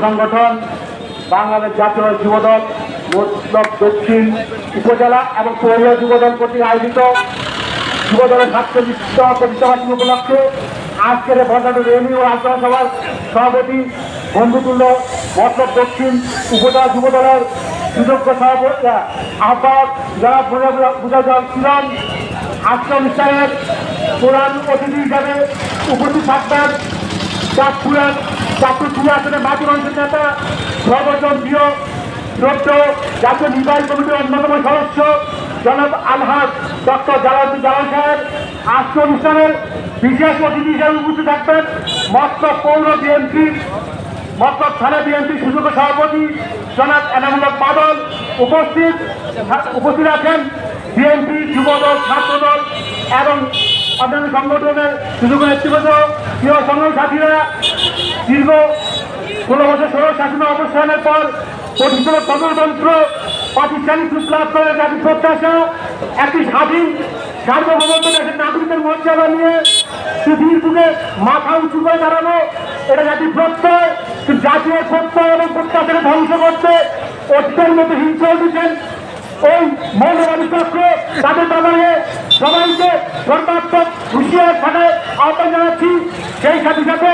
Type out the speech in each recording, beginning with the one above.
সংগঠন বাংলাদেশ জাতীয় যুবদল মতলব দক্ষিণ উপজেলা এবং পৌর যুবদল কর্তৃক আয়োজিত যুবদলের ৪৭তম প্রতিষ্ঠাবার্ষিকী উপলক্ষে আজকের বর্ণাঢ্য রেলি ও আলোচনা সভার সভাপতি বন্ধুতুল্য মতলব দক্ষিণ উপজেলা যুবদলের সুযোগ্য সভাপতি আহ্বায়ক যারা বুঝাজাল কিরণ আজকের অনুষ্ঠানের প্রধান অতিথি হিসাবে উপস্থিত থাকবেন চাঁদপুর আসনের মাটি অঞ্চল নেতা সর্বজন প্রিয় শ্রদ্ধ জাতীয় নির্বাহী কমিটির অন্যতম সদস্য জনাব আলহাজ ডক্টর জালালুদ্দিন জালাল সাহেব। আজকে অনুষ্ঠানের বিশেষ অতিথি হিসাবে উপস্থিত থাকবেন মতলব পৌর বিএনপি মতলব থানা বিএনপি সুযোগ্য সভাপতি জনাব এনামুল হক বাদল। উপস্থিত আছেন বিএনপি যুবদল ছাত্রদল এবং অন্যান্য সংগঠনের সুযোগ্য নেতৃবৃন্দ। প্রিয় সংগ্রামী সাথীরা, দীর্ঘ 16 বছর ষোড়শ শাসনের অবসানের পর প্রতিষ্ঠিত গণতন্ত্র প্রাতিষ্ঠানিক রূপ লাভ করে জাতির প্রত্যাশা একটি স্বাধীন সার্বভৌমত্ব দেশের নাগরিকের মর্যাদা নিয়ে পৃথিবীর বুকে মাথা উঁচু করে দাঁড়ানো, এটা জাতির প্রত্যয়। জাতীয় প্রত্যয় এবং প্রত্যাশাকে ধ্বংস করতে অত্যন্ত মতো হিংসা দিচ্ছেন ওই মৌলবাদী চক্র। তাদের ব্যাপারে সবাইকে সর্বাত্মক হুঁশিয়ার থাকায় আহ্বান জানাচ্ছি। সেই সাথে সাথে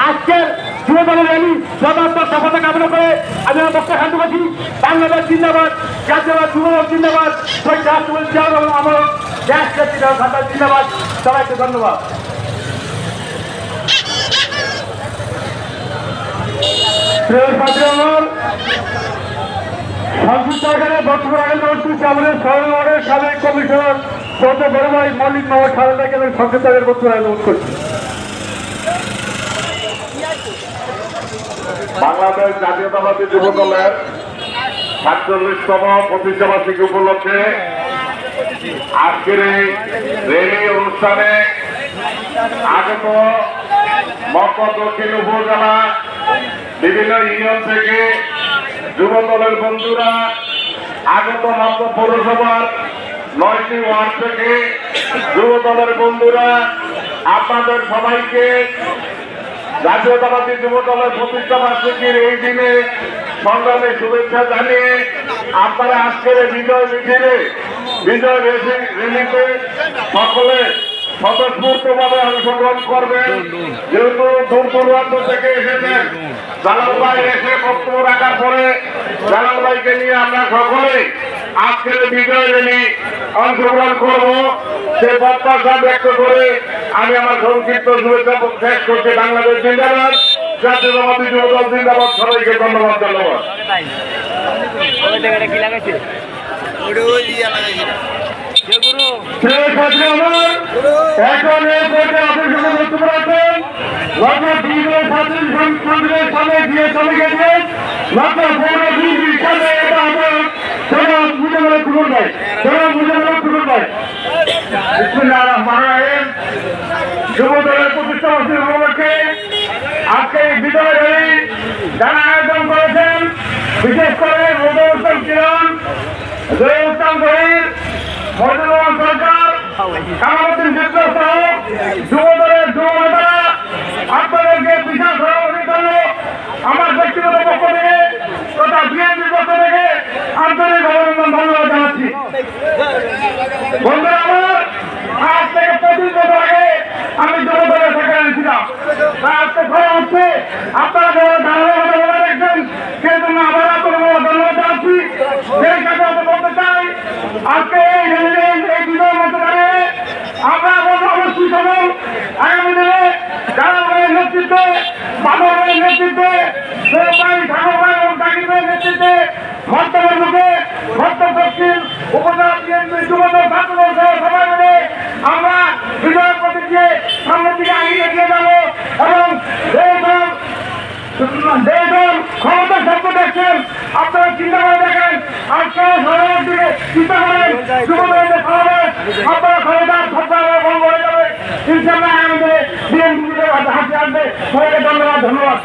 আজকের যুবদলের র্যালি সর্বাত্মক সফলতা কামনা করে আমি আমার বক্তব্য শান্ত করছি। বাংলাদেশ জিন্দাবাদ, জাতীয়বাদ যুবদল জিন্দাবাদ, শহীদ রাষ্ট্রপতি জিয়া রহমান আমার দেশ জিন্দাবাদ। সবাইকে ধন্যবাদ। সংসদ সরকারের বক্তব্য রাখেন আমাদের শহরের সাবেক কমিশনার চৌদ্দ বড় ভাই মল্লিক মোহাম্মদ সারদাকে আমি সংসদ সরকারের বক্তব্য অনুরোধ করছি। বাংলাদেশ জাতীয়তাবাদী যুব দলের ৪৭তম প্রতিষ্ঠাবার্ষিকী উপলক্ষে আজকের এই রেলি অনুষ্ঠানে আগত মতলব দক্ষিণ উপজেলা বিভিন্ন ইউনিয়ন থেকে যুব দলের বন্ধুরা, আগত মতলব পৌরসভার ৯টি ওয়ার্ড থেকে যুব দলের বন্ধুরা, আপনাদের সবাইকে জাতীয়তাবাদী যুব দলের প্রতিষ্ঠাবার্ষিকীর এই দিনে সংগ্রামে শুভেচ্ছা জানিয়ে আপনারা আজকের বিজয় মিছিলে বিজয় রেলিতে সকলে স্বতঃস্ফূর্তভাবে অংশগ্রহণ করবেন। যেহেতু দূর দূরান্ত থেকে এসেছেন, জালাল ভাই এসে বক্তব্য রাখার পরে জালাল ভাইকে নিয়ে আমরা সকলে আজকের বিজয় রেলি অংশগ্রহণ করব সে প্রত্যাশা ব্যক্ত করে আমি আমার সংক্ষিপ্ত শুভেচ্ছা শেষ করছি। বাংলাদেশ জিন্দাবাদ, জাতীয়তাবাদী যুব দল জিন্দাবাদ। সবাইকে ধন্যবাদ। যুব দলের প্রতিষ্ঠাবার্ষিকী উপলক্ষে আজকে বিজয় রেলি যারা আয়োজন করেছেন, বিশেষ করে রোদন কিরণ, জয়ুস্তান শহীদ, মজুর সরকার, কামালুদ্দিন চিত্র সহ যুব দলের যুব নেতারা আপনাদেরকে বিশাল সভাপতি জন্য আমার ব্যক্তিগত পক্ষ থেকে তথা বিএনপির পক্ষ থেকে আন্তরিক অভিনন্দন ধন্যবাদ জানাচ্ছি। বন্ধুরা আমার, আজ থেকে 25 বছর আগে আমি যুব দলের সেক্রেটারি ছিলাম। আজকে খবর হচ্ছে আপনারা যারা ধারাবাহিকতা বলে রাখছেন, সেই জন্য আবার আপনাদের ধন্যবাদ জানাচ্ছি। সেই কাছে বলতে চাই, আজকে এই বিজয়ের মধ্যে দাঁড়িয়ে আমরা অবশ্যই সফল আগামী দিনে জালালের নেতৃত্বে, বাদলের নেতৃত্বে, নেতৃত্বে মন্তব্যের মুখে মন্তব্য দক্ষিণ উপজেলা বিএনপি যুবদল ছাত্রদল সহ সবাই মিলে আমরা বিজয়ের প্রতীক দিয়ে সামনের দিকে এগিয়ে যাবো এবং যে দল ক্ষমতা শব্দ দেখছেন আপনারা চিন্তা করে দেখেন, আজকে সরকারের দিকে চিন্তা করেন যুবদলের সমাবেশ আপনারা ক্ষমতার সরকার বন্ধ হয়ে যাবে ইনশাআল্লাহ। আমাদের বিএনপি হাতে আসবে। সবাইকে ধন্যবাদ।